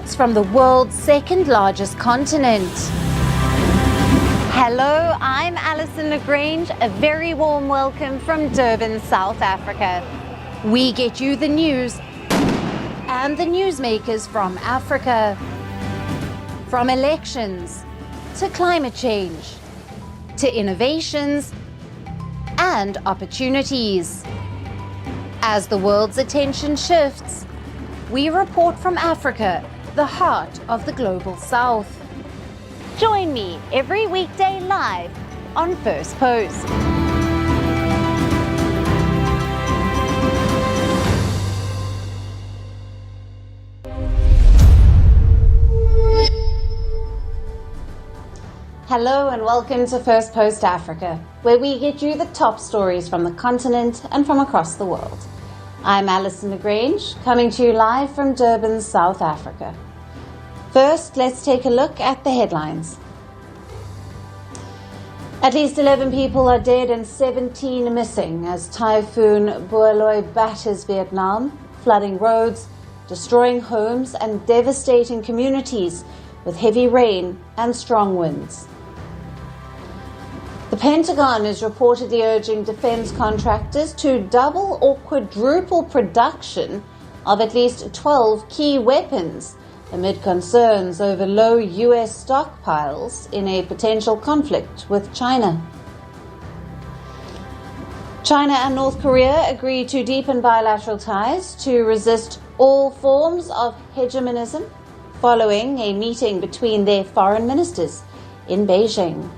reports from the world's second largest continent. Hello, I'm Alison Lagrange. A very warm welcome from Durban, South Africa. We get you the news and the newsmakers from Africa. From elections to climate change to innovations and opportunities. As the world's attention shifts, we report from Africa, the heart of the global South. Join me every weekday live on First Post. Hello and welcome to First Post Africa, where we get you the top stories from the continent and from across the world. I'm Alison Lagrange, coming to you live from Durban, South Africa. First, let's take a look at the headlines. At least 11 people are dead and 17 missing as Typhoon Boeloy batters Vietnam, flooding roads, destroying homes and devastating communities with heavy rain and strong winds. The Pentagon is reportedly urging defense contractors to double or quadruple production of at least 12 key weapons amid concerns over low US stockpiles in a potential conflict with China. China and North Korea agree to deepen bilateral ties to resist all forms of hegemonism following a meeting between their foreign ministers in Beijing.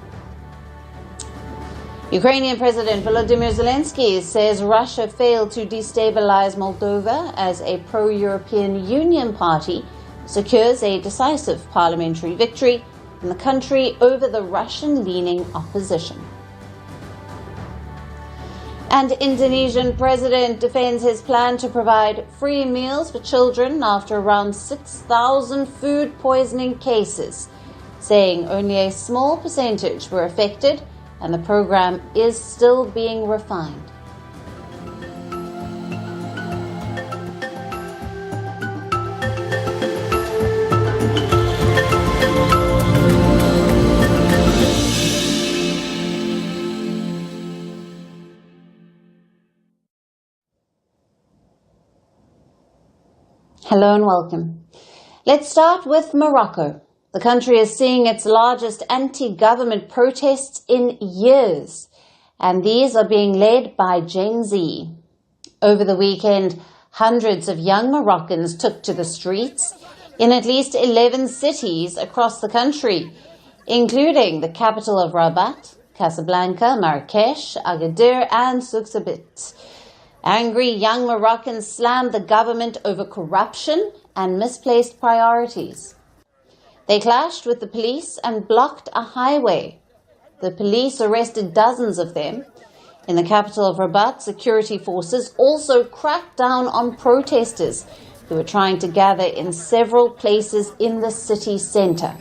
Ukrainian President Volodymyr Zelensky says Russia failed to destabilize Moldova as a pro-European Union party secures a decisive parliamentary victory in the country over the Russian-leaning opposition. And Indonesian President defends his plan to provide free meals for children after around 6,000 food poisoning cases, saying only a small percentage were affected and the program is still being refined. Hello and welcome. Let's start with Morocco. The country is seeing its largest anti-government protests in years, and these are being led by Gen Z. Over the weekend, hundreds of young Moroccans took to the streets in at least 11 cities across the country, including the capital of Rabat, Casablanca, Marrakesh, Agadir, and Soukhsabit. Angry young Moroccans slammed the government over corruption and misplaced priorities. They clashed with the police and blocked a highway. The police arrested dozens of them. In the capital of Rabat, security forces also cracked down on protesters who were trying to gather in several places in the city centre.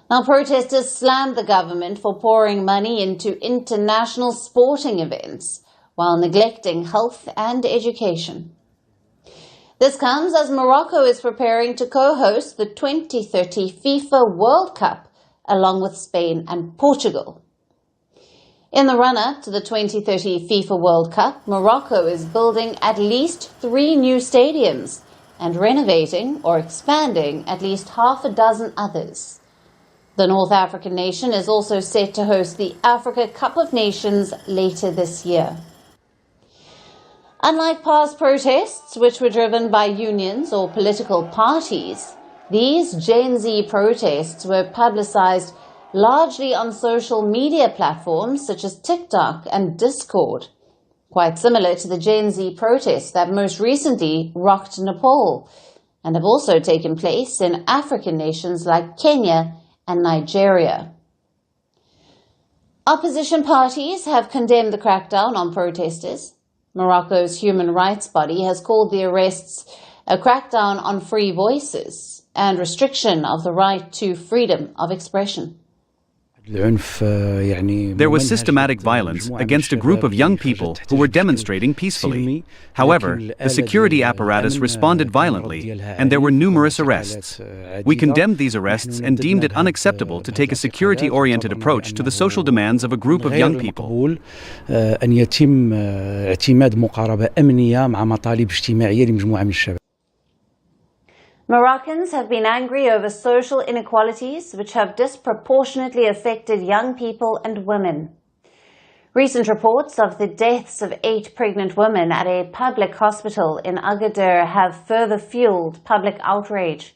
Now, protesters slammed the government for pouring money into international sporting events while neglecting health and education. This comes as Morocco is preparing to co-host the 2030 FIFA World Cup along with Spain and Portugal. In the run-up to the 2030 FIFA World Cup, Morocco is building at least 3 new stadiums and renovating or expanding at least half a dozen others. The North African nation is also set to host the Africa Cup of Nations later this year. Unlike past protests, which were driven by unions or political parties, these Gen Z protests were publicized largely on social media platforms such as TikTok and Discord, quite similar to the Gen Z protests that most recently rocked Nepal and have also taken place in African nations like Kenya and Nigeria. Opposition parties have condemned the crackdown on protesters. Morocco's human rights body has called the arrests a crackdown on free voices and restriction of the right to freedom of expression. There was systematic violence against a group of young people who were demonstrating peacefully. However, the security apparatus responded violently, and there were numerous arrests. We condemned these arrests and deemed it unacceptable to take a security-oriented approach to the social demands of a group of young people. Moroccans have been angry over social inequalities which have disproportionately affected young people and women. Recent reports of the deaths of 8 pregnant women at a public hospital in Agadir have further fueled public outrage.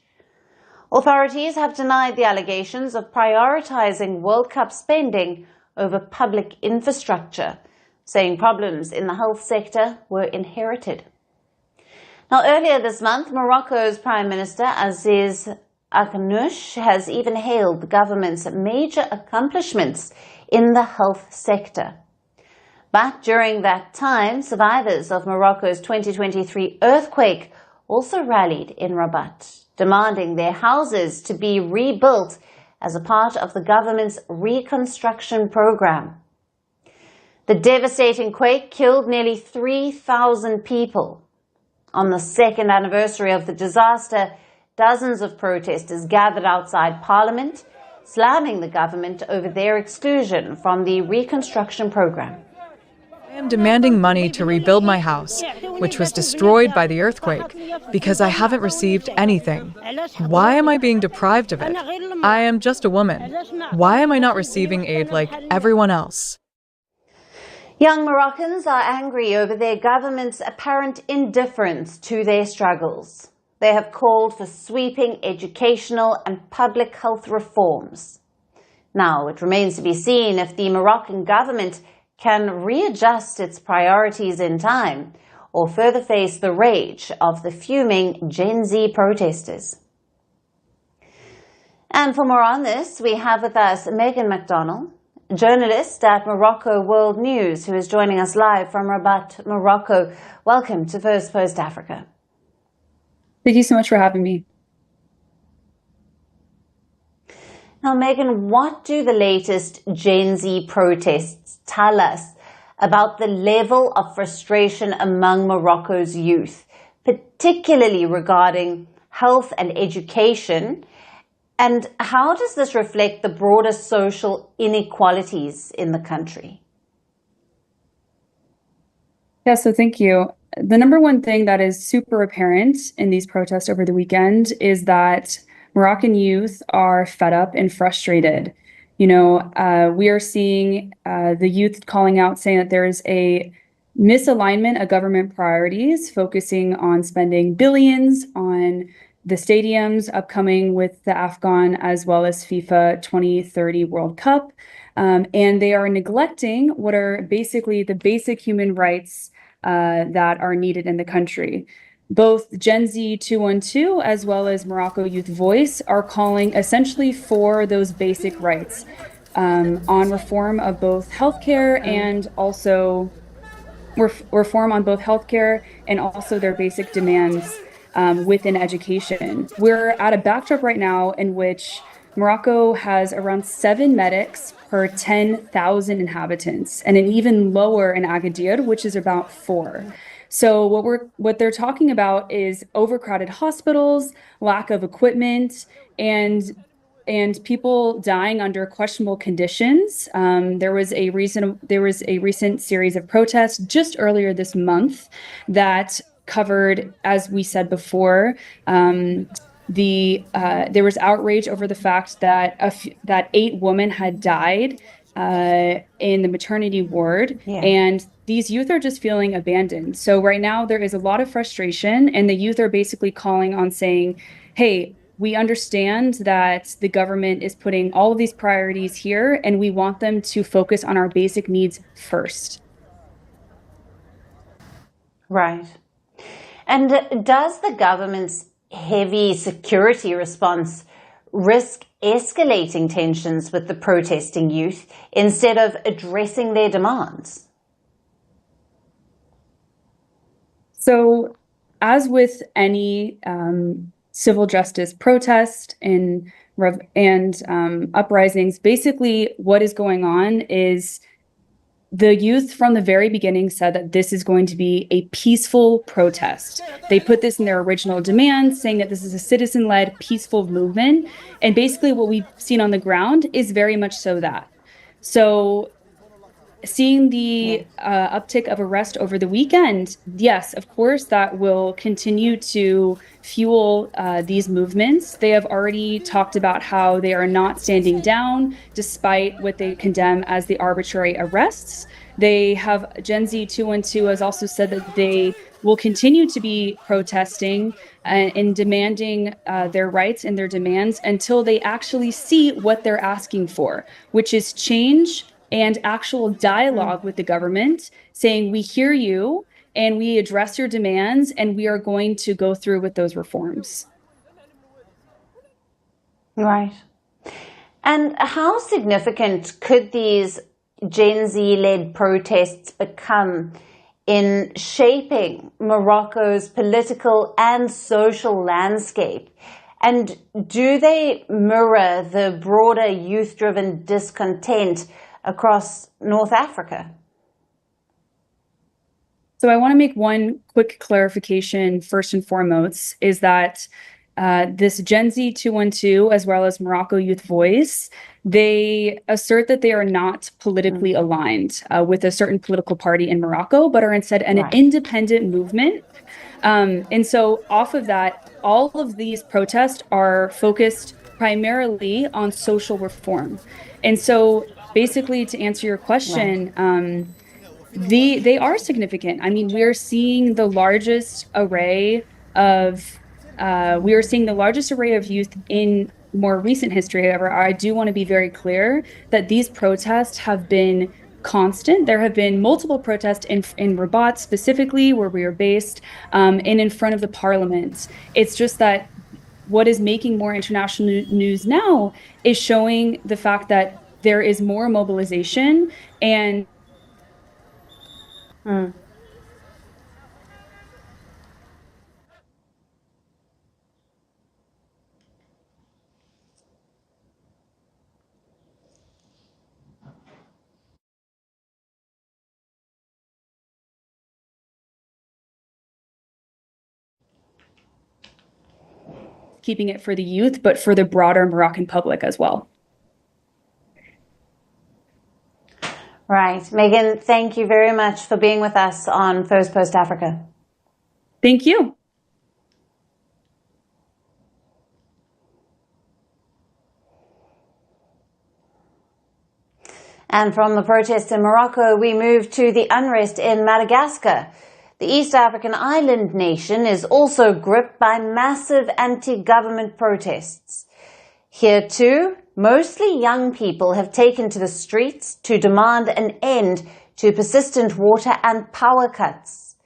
Authorities have denied the allegations of prioritizing World Cup spending over public infrastructure, saying problems in the health sector were inherited. Now, earlier this month, Morocco's Prime Minister Aziz Akhnouch has even hailed the government's major accomplishments in the health sector. But during that time, survivors of Morocco's 2023 earthquake also rallied in Rabat, demanding their houses to be rebuilt as a part of the government's reconstruction program. The devastating quake killed nearly 3,000 people. On the second anniversary of the disaster, dozens of protesters gathered outside Parliament, slamming the government over their exclusion from the reconstruction program. I am demanding money to rebuild my house, which was destroyed by the earthquake, because I haven't received anything. Why am I being deprived of it? I am just a woman. Why am I not receiving aid like everyone else? Young Moroccans are angry over their government's apparent indifference to their struggles. They have called for sweeping educational and public health reforms. Now, it remains to be seen if the Moroccan government can readjust its priorities in time or further face the rage of the fuming Gen Z protesters. And for more on this, we have with us Megan McDonnell, journalist at Morocco World News, who is joining us live from Rabat, Morocco. Welcome to Firstpost Africa. Thank you so much for having me. Now, Megan, what do the latest Gen Z protests tell us about the level of frustration among Morocco's youth, particularly regarding health and education? And how does this reflect the broader social inequalities in the country? Yeah, so thank you. The number one thing that is super apparent in these protests over the weekend is that Moroccan youth are fed up and frustrated. We are seeing the youth calling out, saying that there is a misalignment of government priorities, focusing on spending billions on the stadiums upcoming with the AFCON as well as FIFA 2030 World Cup. And they are neglecting what are basically the basic human rights that are needed in the country. Both Gen Z 212 as well as Morocco Youth Voice are calling essentially for those basic rights on reform of both healthcare and also reform on both healthcare and also their basic demands within education. We're at a backdrop right now in which Morocco has around 7 medics per 10,000 inhabitants, and an even lower in Agadir, which is about 4. So what they're talking about is overcrowded hospitals, lack of equipment, and people dying under questionable conditions. There was a recent series of protests just earlier this month that covered, as we said before, there was outrage over the fact that 8 women had died in the maternity ward, and these youth are just feeling abandoned. So right now there is a lot of frustration, and the youth are basically calling on saying, hey, we understand that the government is putting all of these priorities here, and we want them to focus on our basic needs first. Right. And does the government's heavy security response risk escalating tensions with the protesting youth instead of addressing their demands? So, as with any civil justice protest in uprisings. Basically, what is going on is the youth from the very beginning said that this is going to be a peaceful protest. They put this in their original demand, saying that this is a citizen-led, peaceful movement. And basically what we've seen on the ground is very much so that. So seeing the uptick of arrest over the weekend, yes, of course, that will continue to fuel these movements. They have already talked about how they are not standing down despite what they condemn as the arbitrary arrests. They have Gen Z 212 has also said that they will continue to be protesting and demanding their rights and their demands until they actually see what they're asking for, which is change and actual dialogue with the government, saying we hear you and we address your demands and we are going to go through with those reforms. Right. And how significant could these Gen Z-led protests become in shaping Morocco's political and social landscape? And do they mirror the broader youth-driven discontent across North Africa? So I want to make one quick clarification first and foremost, is that this Gen Z 212, as well as Morocco Youth Voice, they assert that they are not politically aligned with a certain political party in Morocco, but are instead an independent movement. And so off of that, all of these protests are focused primarily on social reform. And so basically, to answer your question, they are significant. I mean, we are seeing the largest array of youth in more recent history. However, I do want to be very clear that these protests have been constant. There have been multiple protests in Rabat specifically, where we are based, and in front of the parliament. It's just that what is making more international news now is showing the fact that there is more mobilization and keeping it for the youth, but for the broader Moroccan public as well. Right. Megan, thank you very much for being with us on Firstpost Africa. Thank you. And from the protests in Morocco, we move to the unrest in Madagascar. The East African island nation is also gripped by massive anti-government protests. Here too, mostly young people have taken to the streets to demand an end to persistent water and power cuts.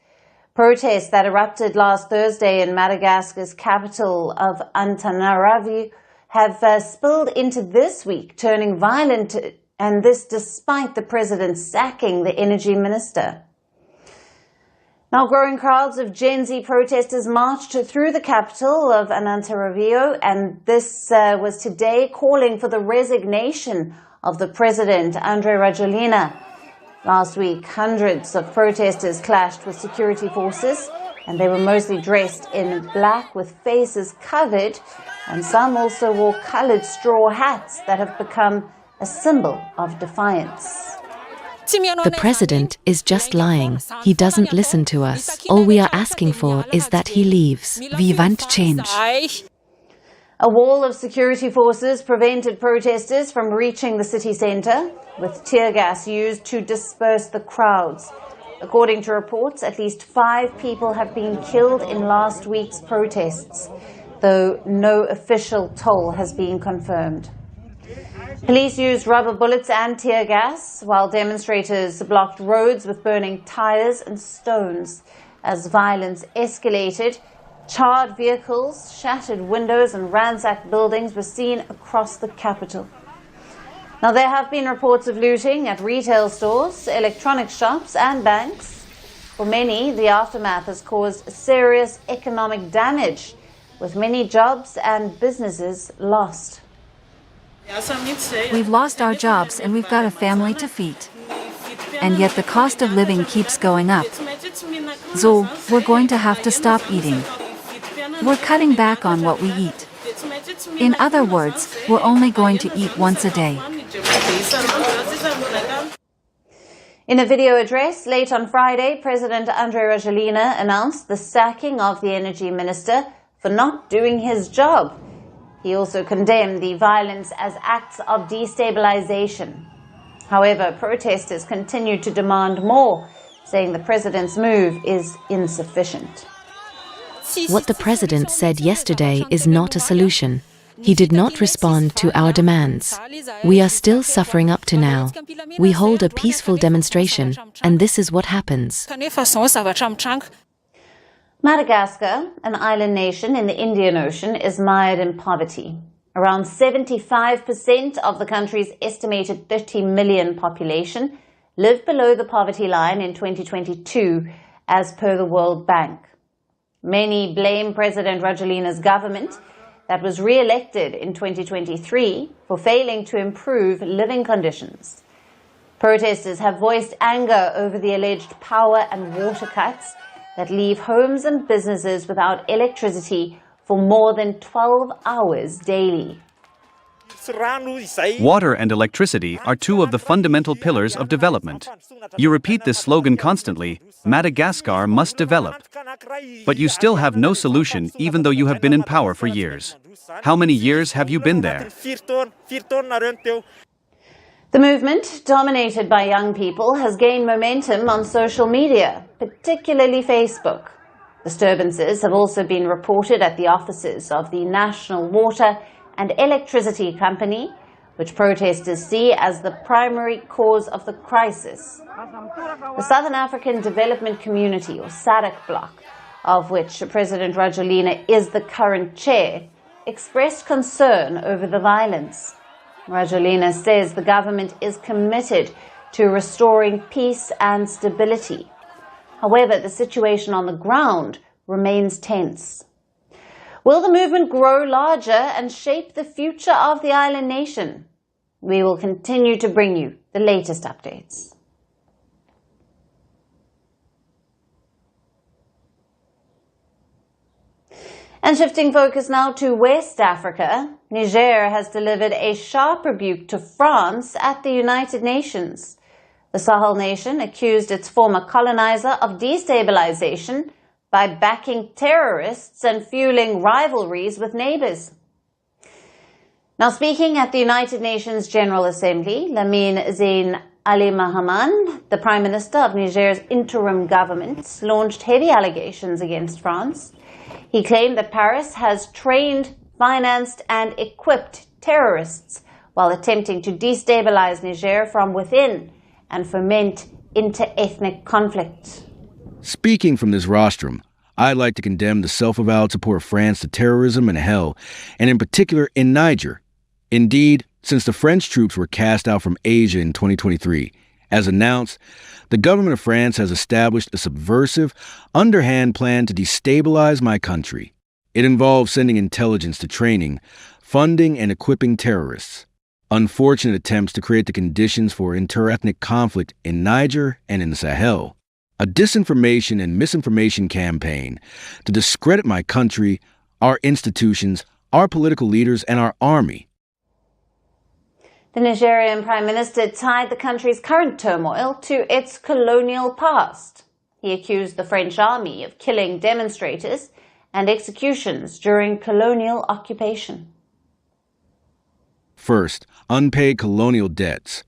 Protests that erupted last Thursday in Madagascar's capital of Antananarivo have spilled into this week, turning violent, and this despite the president sacking the energy minister. Now, growing crowds of Gen Z protesters marched through the capital of Antananarivo, and this was today calling for the resignation of the president, Andry Rajoelina. Last week, hundreds of protesters clashed with security forces, and they were mostly dressed in black with faces covered, and some also wore colored straw hats that have become a symbol of defiance. The president is just lying. He doesn't listen to us. All we are asking for is that he leaves. We want change. A wall of security forces prevented protesters from reaching the city centre, with tear gas used to disperse the crowds. According to reports, at least 5 people have been killed in last week's protests, though no official toll has been confirmed. Police used rubber bullets and tear gas, while demonstrators blocked roads with burning tires and stones. As violence escalated, charred vehicles, shattered windows and ransacked buildings were seen across the capital. Now, there have been reports of looting at retail stores, electronic shops and banks. For many, the aftermath has caused serious economic damage, with many jobs and businesses lost. We've lost our jobs and we've got a family to feed. And yet the cost of living keeps going up. So, we're going to have to stop eating. We're cutting back on what we eat. In other words, we're only going to eat once a day. In a video address late on Friday, President Andry Rajoelina announced the sacking of the energy minister for not doing his job. He also condemned the violence as acts of destabilization. However, protesters continue to demand more, saying the president's move is insufficient. What the president said yesterday is not a solution. He did not respond to our demands. We are still suffering up to now. We hold a peaceful demonstration, and this is what happens. Madagascar, an island nation in the Indian Ocean, is mired in poverty. Around 75% of the country's estimated 30 million population lived below the poverty line in 2022, as per the World Bank. Many blame President Rajoelina's government that was re-elected in 2023 for failing to improve living conditions. Protesters have voiced anger over the alleged power and water cuts that leave homes and businesses without electricity for more than 12 hours daily. Water and electricity are two of the fundamental pillars of development. You repeat this slogan constantly, Madagascar must develop. But you still have no solution even though you have been in power for years. How many years have you been there? The movement, dominated by young people, has gained momentum on social media, particularly Facebook. Disturbances have also been reported at the offices of the National Water and Electricity Company, which protesters see as the primary cause of the crisis. The Southern African Development Community, or SADC bloc, of which President Rajoelina is the current chair, expressed concern over the violence. Rajoelina says the government is committed to restoring peace and stability. However, the situation on the ground remains tense. Will the movement grow larger and shape the future of the island nation? We will continue to bring you the latest updates. And shifting focus now to West Africa, Niger has delivered a sharp rebuke to France at the United Nations. The Sahel nation accused its former colonizer of destabilization by backing terrorists and fueling rivalries with neighbors. Now, speaking at the United Nations General Assembly, Lamine Zeine Ali Mahaman, the Prime Minister of Niger's interim government, launched heavy allegations against France. He claimed that Paris has trained, financed and equipped terrorists while attempting to destabilize Niger from within and foment inter-ethnic conflict. Speaking from this rostrum, I'd like to condemn the self-avowed support of France to terrorism and hell, and in particular in Niger. Indeed, since the French troops were cast out from Asia in 2023, as announced, the government of France has established a subversive, underhand plan to destabilize my country. It involves sending intelligence to training, funding, and equipping terrorists. Unfortunate attempts to create the conditions for inter-ethnic conflict in Niger and in the Sahel. A disinformation and misinformation campaign to discredit my country, our institutions, our political leaders, and our army. The Nigerian Prime Minister tied the country's current turmoil to its colonial past. He accused the French army of killing demonstrators and executions during colonial occupation. First, unpaid colonial debts.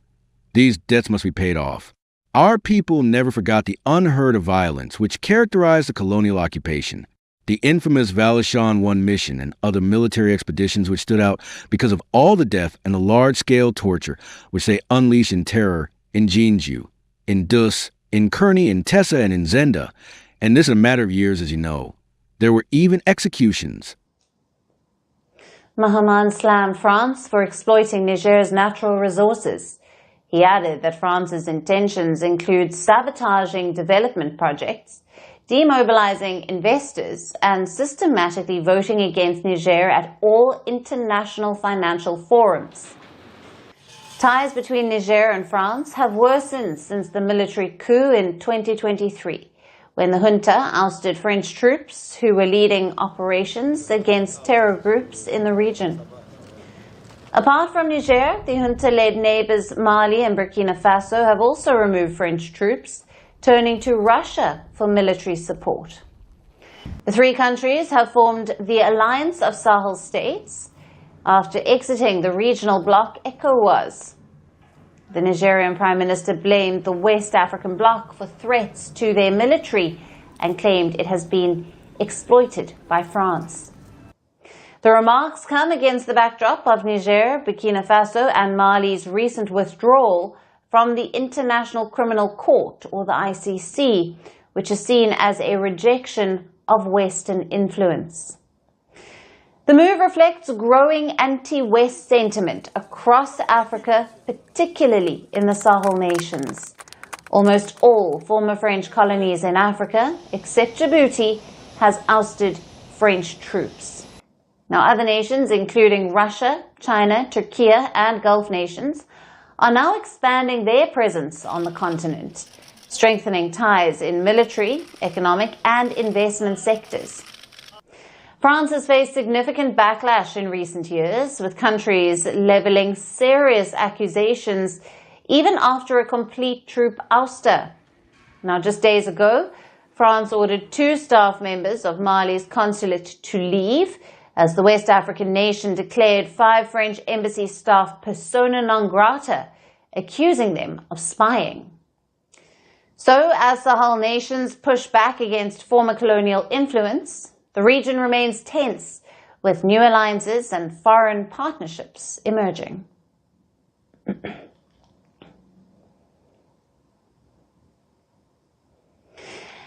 These debts must be paid off. Our people never forgot the unheard of violence which characterized the colonial occupation. The infamous Valachon 1 mission and other military expeditions which stood out because of all the death and the large-scale torture which they unleashed in terror in Jinju, in Dus, in Kearney, in Tessa, and in Zenda. And this in a matter of years, as you know. There were even executions. Mahaman slammed France for exploiting Niger's natural resources. He added that France's intentions include sabotaging development projects, demobilizing investors, and systematically voting against Niger at all international financial forums. Ties between Niger and France have worsened since the military coup in 2023, when the junta ousted French troops who were leading operations against terror groups in the region. Apart from Niger, the junta-led neighbors Mali and Burkina Faso have also removed French troops, turning to Russia for military support. The three countries have formed the Alliance of Sahel States after exiting the regional bloc ECOWAS. The Nigerian Prime Minister blamed the West African bloc for threats to their military and claimed it has been exploited by France. The remarks come against the backdrop of Niger, Burkina Faso and Mali's recent withdrawal from the International Criminal Court, or the ICC, which is seen as a rejection of Western influence. The move reflects growing anti-West sentiment across Africa, particularly in the Sahel nations. Almost all former French colonies in Africa, except Djibouti, has ousted French troops. Now, other nations, including Russia, China, Turkey, and Gulf nations, are now expanding their presence on the continent, strengthening ties in military, economic, and investment sectors. France has faced significant backlash in recent years, with countries leveling serious accusations even after a complete troop ouster. Now, just days ago, France ordered 2 staff members of Mali's consulate to leave, as the West African nation declared 5 French embassy staff persona non grata, accusing them of spying. So, as Sahel nations push back against former colonial influence, the region remains tense, with new alliances and foreign partnerships emerging.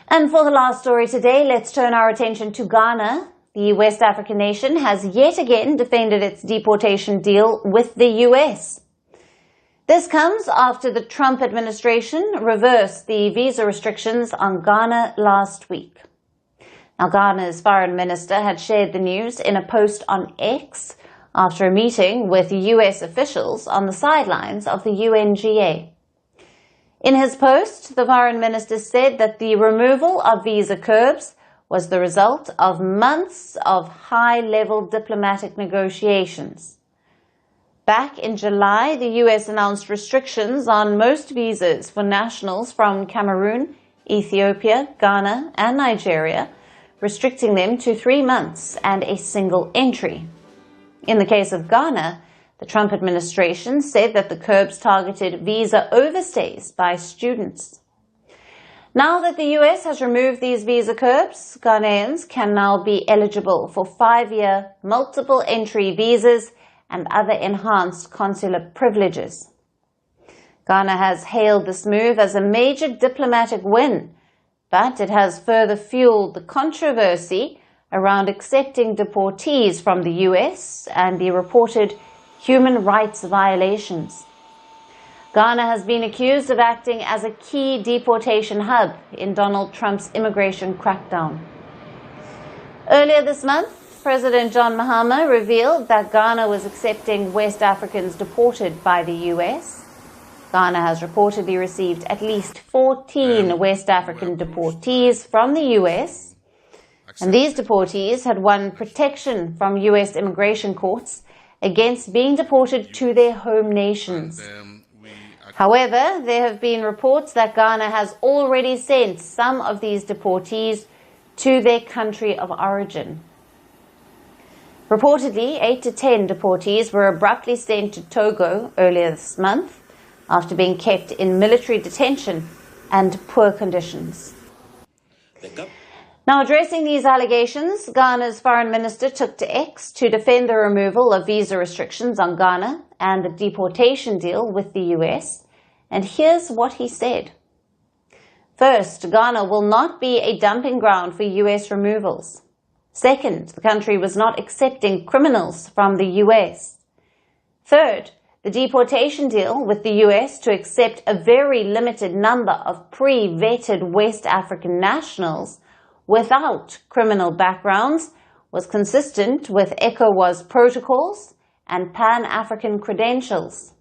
And for the last story today, let's turn our attention to Ghana. The West African nation has yet again defended its deportation deal with the US. This comes after the Trump administration reversed the visa restrictions on Ghana last week. Now, Ghana's foreign minister had shared the news in a post on X after a meeting with US officials on the sidelines of the UNGA. In his post, the foreign minister said that the removal of visa curbs was the result of months of high-level diplomatic negotiations. Back in July, the US announced restrictions on most visas for nationals from Cameroon, Ethiopia, Ghana, and Nigeria, restricting them to 3 months and a single entry. In the case of Ghana, the Trump administration said that the curbs targeted visa overstays by students. Now that the US has removed these visa curbs, Ghanaians can now be eligible for 5-year multiple entry visas and other enhanced consular privileges. Ghana has hailed this move as a major diplomatic win, but it has further fueled the controversy around accepting deportees from the US and the reported human rights violations. Ghana has been accused of acting as a key deportation hub in Donald Trump's immigration crackdown. Earlier this month, President John Mahama revealed that Ghana was accepting West Africans deported by the US. Ghana has reportedly received at least 14 West African deportees from the US, and these deportees had won protection from US immigration courts against being deported to their home nations. However, there have been reports that Ghana has already sent some of these deportees to their country of origin. Reportedly, 8 to 10 deportees were abruptly sent to Togo earlier this month after being kept in military detention and poor conditions. Now, addressing these allegations, Ghana's foreign minister took to X to defend the removal of visa restrictions on Ghana and the deportation deal with the US, and here's what he said. First, Ghana will not be a dumping ground for US removals. Second, the country was not accepting criminals from the US. Third, the deportation deal with the US to accept a very limited number of pre-vetted West African nationals without criminal backgrounds was consistent with ECOWAS protocols and Pan-African credentials.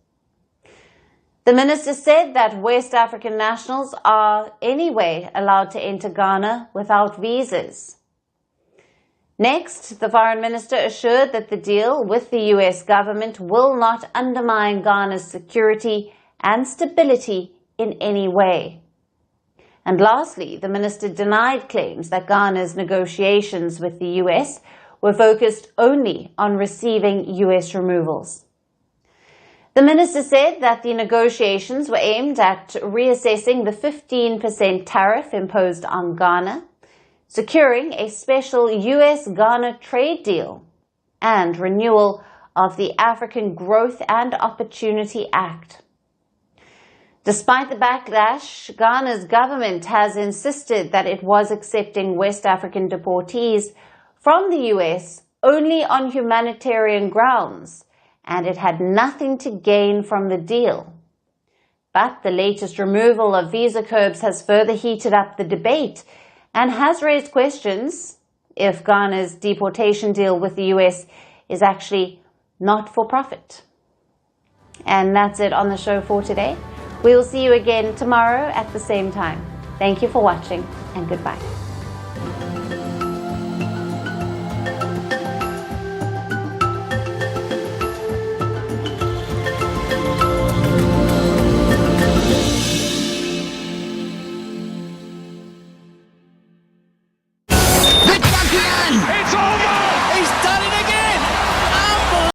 The minister said that West African nationals are anyway allowed to enter Ghana without visas. Next, the foreign minister assured that the deal with the US government will not undermine Ghana's security and stability in any way. And lastly, the minister denied claims that Ghana's negotiations with the US were focused only on receiving US removals. The minister said that the negotiations were aimed at reassessing the 15% tariff imposed on Ghana, securing a special US-Ghana trade deal, and renewal of the African Growth and Opportunity Act. Despite the backlash, Ghana's government has insisted that it was accepting West African deportees from the US only on humanitarian grounds, and it had nothing to gain from the deal. But the latest removal of visa curbs has further heated up the debate and has raised questions if Ghana's deportation deal with the US is actually not for profit. And that's it on the show for today. We will see you again tomorrow at the same time. Thank you for watching, and goodbye.